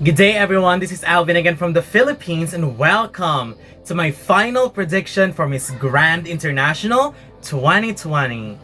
Good day everyone, this is Alvin again from the Philippines and welcome to my final prediction for Miss Grand International 2020.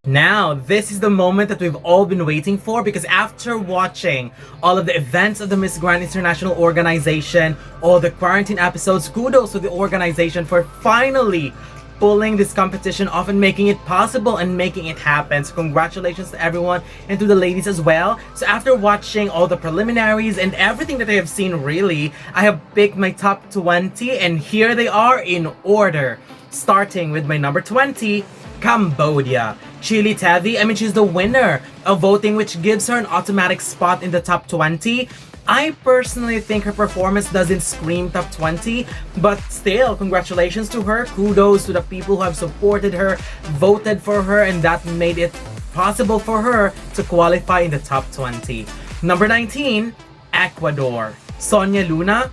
Now, this is the moment that we've all been waiting for because after watching all of the events of the Miss Grand International organization, all the quarantine episodes, kudos to the organization for finally pulling this competition off and making it possible and making it happen. So congratulations to everyone and to the ladies as well. So after watching all the preliminaries and everything that I have seen really, I have picked my top 20 and here they are in order. Starting with my number 20, Cambodia. Chili Tevi, she's the winner of voting, which gives her an automatic spot in the top 20. I personally think her performance doesn't scream top 20, but still, congratulations to her. Kudos to the people who have supported her, voted for her, and that made it possible for her to qualify in the top 20. Number 19, Ecuador. Sonia Luna.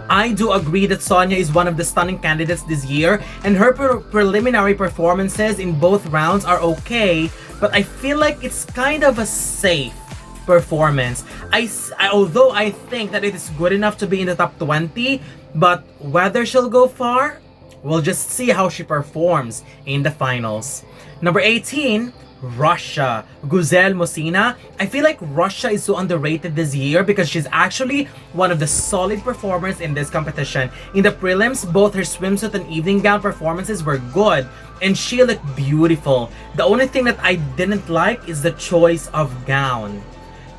I do agree that Sonia is one of the stunning candidates this year, and her preliminary performances in both rounds are okay, but I feel like it's kind of a safe performance. Although I think that it is good enough to be in the top 20, but whether she'll go far, we'll just see how she performs in the finals. Number 18, Russia. Guzel Mosina. I feel like Russia is so underrated this year because she's actually one of the solid performers in this competition. In the prelims, both her swimsuit and evening gown performances were good and she looked beautiful. The only thing that I didn't like is the choice of gown.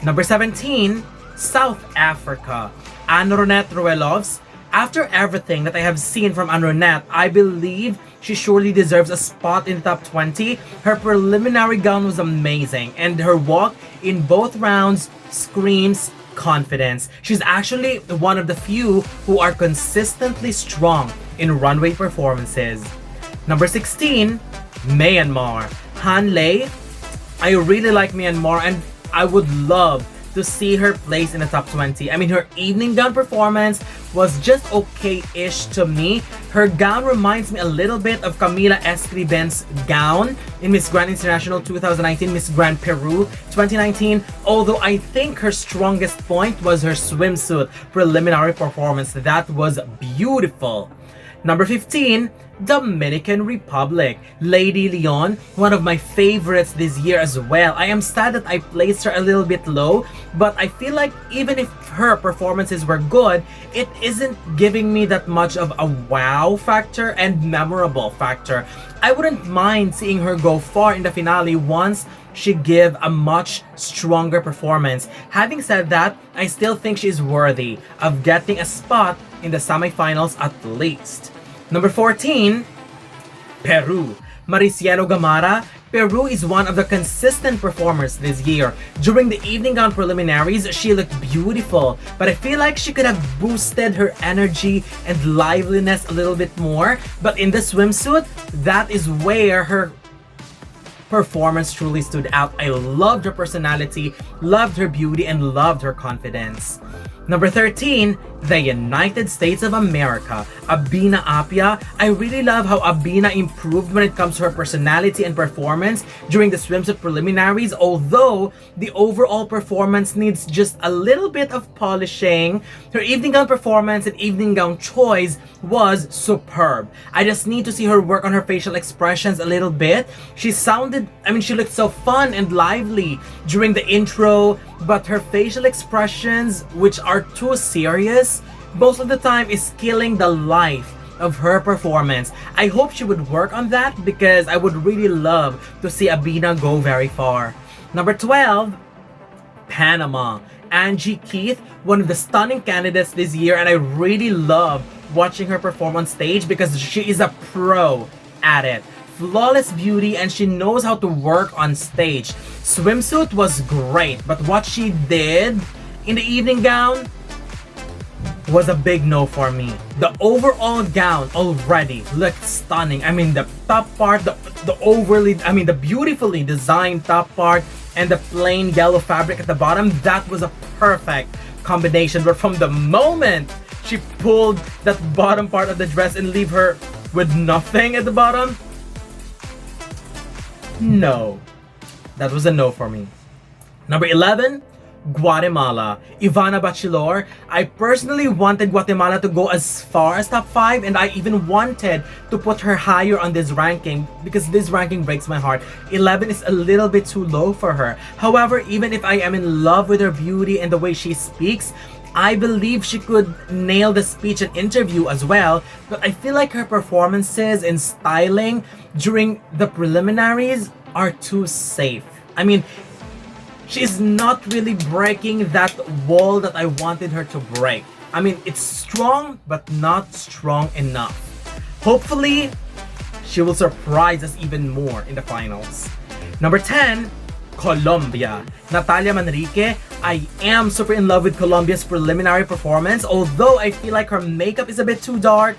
Number 17, South Africa. Anronette Ruelovs. After everything that I have seen from Anronette, I believe she surely deserves a spot in the top 20. Her preliminary gown was amazing, and her walk in both rounds screams confidence. She's actually one of the few who are consistently strong in runway performances. Number 16, Myanmar. Han Lei. I really like Myanmar, and I would love to see her place in the top 20. Her evening gown performance was just okay-ish to me. Her gown reminds me a little bit of Camila Escriben's gown in Miss Grand International 2019, Miss Grand Peru 2019, although I think her strongest point was her swimsuit preliminary performance. That was beautiful. Number 15, Dominican Republic. Lady Leon, one of my favorites this year as well. I am sad that I placed her a little bit low, but I feel like even if her performances were good, it isn't giving me that much of a wow factor and memorable factor. I wouldn't mind seeing her go far in the finale once she give a much stronger performance. Having said that, I still think she's worthy of getting a spot in the semifinals at least. Number 14, Peru. Mariciano Gamara. Peru is one of the consistent performers this year. During the evening gown preliminaries, she looked beautiful, but I feel like she could have boosted her energy and liveliness a little bit more. But in the swimsuit, that is where her performance truly stood out. I loved her personality, loved her beauty, and loved her confidence. Number 13, the United States of America. Abina Apia. I really love how Abina improved when it comes to her personality and performance during the swimsuit preliminaries, although the overall performance needs just a little bit of polishing. Her evening gown performance and evening gown choice was superb. I just need to see her work on her facial expressions a little bit. She looked so fun and lively during the intro, but her facial expressions, which are too serious, most of the time is killing the life of her performance. I hope she would work on that because I would really love to see Abina go very far. Number 12, Panama. Angie Keith, one of the stunning candidates this year, and I really love watching her perform on stage because she is a pro at it. Flawless beauty, and she knows how to work on stage. Swimsuit was great, but what she did in the evening gown, was a big no for me. The overall gown already looked stunning. I mean, the top part, the beautifully designed top part and the plain yellow fabric at the bottom, that was a perfect combination. But from the moment she pulled that bottom part of the dress and leave her with nothing at the bottom, no. That was a no for me. Number 11, Guatemala. Ivana Bachelor. I personally wanted Guatemala to go as far as top 5, and I even wanted to put her higher on this ranking because this ranking breaks my heart. 11 is a little bit too low for her. However, even if I am in love with her beauty and the way she speaks, I believe she could nail the speech and interview as well, but I feel like her performances and styling during the preliminaries are too safe. I mean, she's not really breaking that wall that I wanted her to break. I mean, it's strong, but not strong enough. Hopefully, she will surprise us even more in the finals. Number 10, Colombia. Natalia Manrique. I am super in love with Colombia's preliminary performance, although I feel like her makeup is a bit too dark,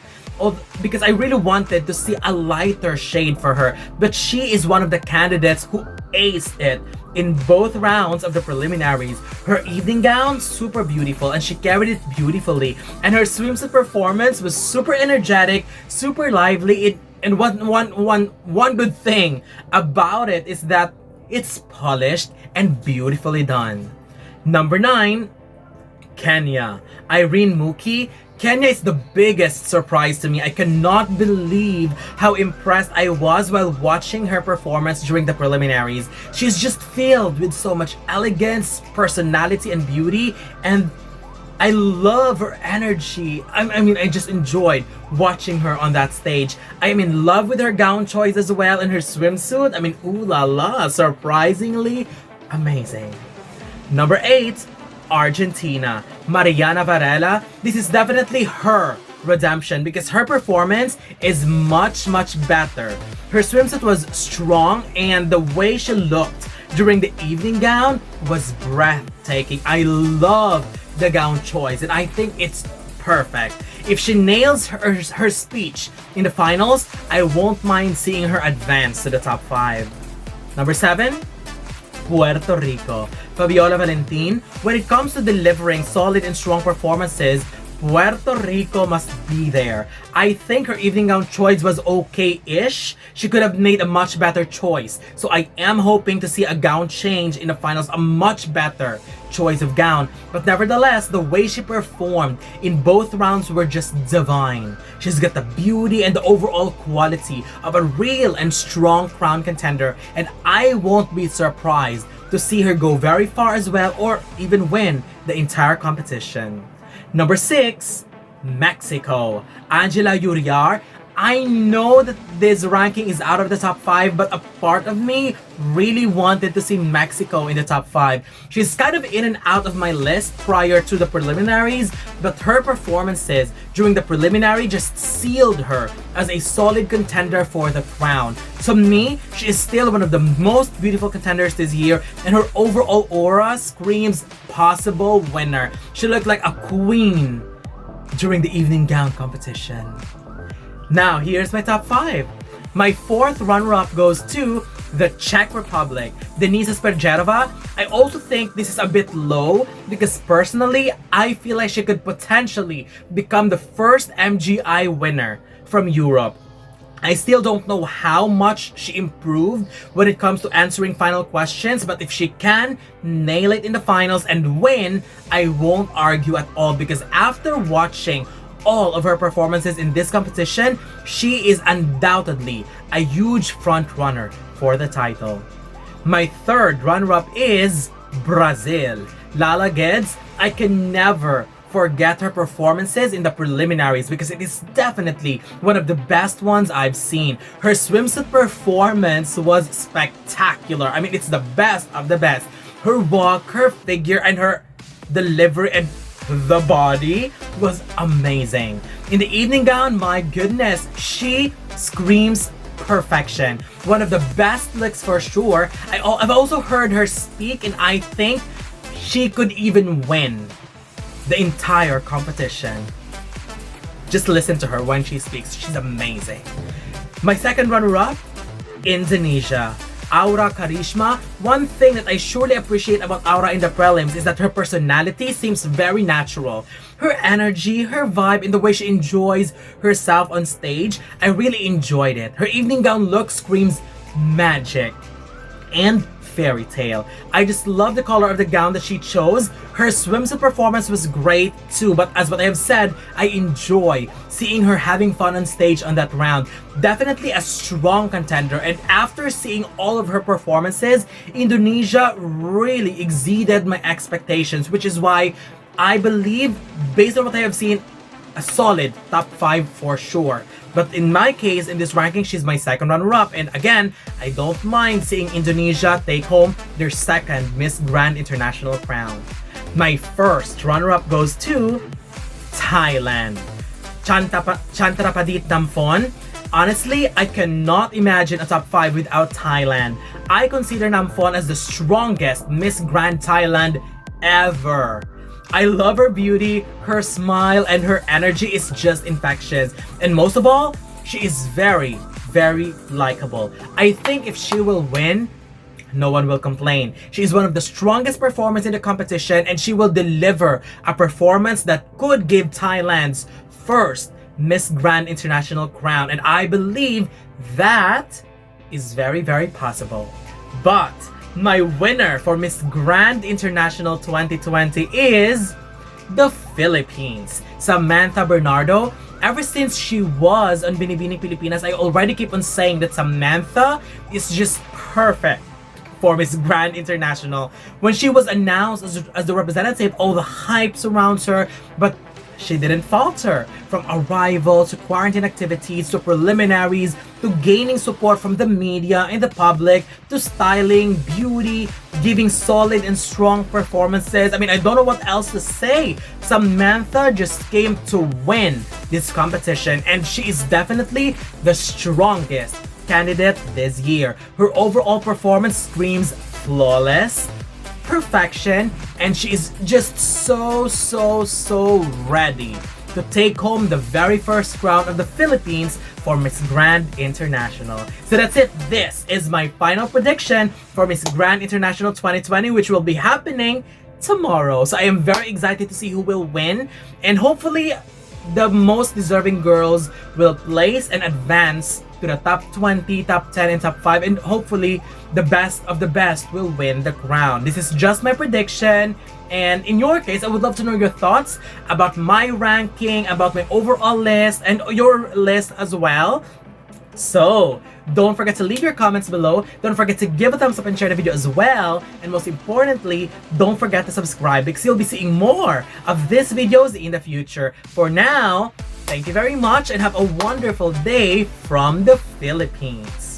because I really wanted to see a lighter shade for her. But she is one of the candidates who aced it in both rounds of the preliminaries. Her evening gown, super beautiful, and she carried it beautifully. And her swimsuit performance was super energetic, super lively. And one good thing about it is that it's polished and beautifully done. Number 9, Kenya. Irene Muki. Kenya is the biggest surprise to me. I cannot believe how impressed I was while watching her performance during the preliminaries. She's just filled with so much elegance, personality, and beauty, and I love her energy. I mean, I just enjoyed watching her on that stage. I am in love with her gown choice as well, and her swimsuit. I mean, ooh la la, surprisingly amazing. Number 8, Argentina. Mariana Varela. This is definitely her redemption because her performance is much better. Her swimsuit was strong and the way she looked during the evening gown was breathtaking. I love the gown choice and I think it's perfect. If she nails her speech in the finals, I won't mind seeing her advance to the top 5. Number 7, Puerto Rico. Fabiola Valentin. When it comes to delivering solid and strong performances, Puerto Rico must be there. I think her evening gown choice was okay-ish. She could have made a much better choice. So I am hoping to see a gown change in the finals, a much better choice of gown. But nevertheless, the way she performed in both rounds were just divine. She's got the beauty and the overall quality of a real and strong crown contender, and I won't be surprised to see her go very far as well or even win the entire competition. Number 6, Mexico. Angela Uriar. I know that this ranking is out of the top 5, but a part of me really wanted to see Mexico in the top 5. She's kind of in and out of my list prior to the preliminaries, but her performances during the preliminary just sealed her as a solid contender for the crown. To me, she is still one of the most beautiful contenders this year, and her overall aura screams possible winner. She looked like a queen during the evening gown competition. Now, here's my top 5. My 4th runner-up goes to the Czech Republic, Denisa Sperjerova. I also think this is a bit low because personally, I feel like she could potentially become the first MGI winner from Europe. I still don't know how much she improved when it comes to answering final questions, but if she can nail it in the finals and win, I won't argue at all because after watching all of her performances in this competition, she is undoubtedly a huge front runner for the title. My 3rd runner-up is Brazil. Lala Guedes. I can never forget her performances in the preliminaries because it is definitely one of the best ones I've seen. Her swimsuit performance was spectacular. I mean, it's the best of the best. Her walk, her figure, and her delivery and the body was amazing. In the evening gown, my goodness, she screams perfection. One of the best looks for sure. I've also heard her speak and I think she could even win the entire competition. Just listen to her when she speaks. She's amazing. My second runner-up, Indonesia. Aura Karishma. One thing that I surely appreciate about Aura in the prelims is that her personality seems very natural. Her energy, her vibe, and the way she enjoys herself on stage, I really enjoyed it. Her evening gown look screams magic and fairy tale. I just love the color of the gown that she chose. Her swimsuit performance was great too, but as what I have said, I enjoy seeing her having fun on stage on that round. Definitely a strong contender, and after seeing all of her performances, Indonesia really exceeded my expectations, which is why I believe, based on what I have seen, a solid top 5 for sure. But in my case, in this ranking, she's my second runner-up. And again, I don't mind seeing Indonesia take home their second Miss Grand International crown. My first runner-up goes to Thailand. Chantrapadit Namphon. Honestly, I cannot imagine a top 5 without Thailand. I consider Namphon as the strongest Miss Grand Thailand ever. I love her beauty, her smile, and her energy is just infectious. And most of all, she is very, very likable. I think if she will win, no one will complain. She is one of the strongest performers in the competition, and she will deliver a performance that could give Thailand's first Miss Grand International crown. And I believe that is very, very possible. But my winner for Miss Grand International 2020 is the Philippines. Samantha Bernardo. Ever since she was on Binibining Pilipinas, I already keep on saying that Samantha is just perfect for Miss Grand International. When she was announced as the representative, all the hype surrounds her, but she didn't falter. From arrival to quarantine activities to preliminaries to gaining support from the media and the public to styling, beauty, giving solid and strong performances. I mean, I don't know what else to say. Samantha just came to win this competition, and she is definitely the strongest candidate this year. Her overall performance screams flawless, perfection, and she is just so ready to take home the very first crown of the Philippines for Miss Grand International. So that's it. This is my final prediction for Miss Grand International 2020, which will be happening tomorrow. So I am very excited to see who will win, and hopefully the most deserving girls will place and advance to the top 20, top 10, and top 5, and hopefully the best of the best will win the crown. This is just my prediction, and in your case, I would love to know your thoughts about my ranking, about my overall list, and your list as well. So, don't forget to leave your comments below, don't forget to give a thumbs up and share the video as well, and most importantly, don't forget to subscribe because you'll be seeing more of these videos in the future. For now, thank you very much and have a wonderful day from the Philippines.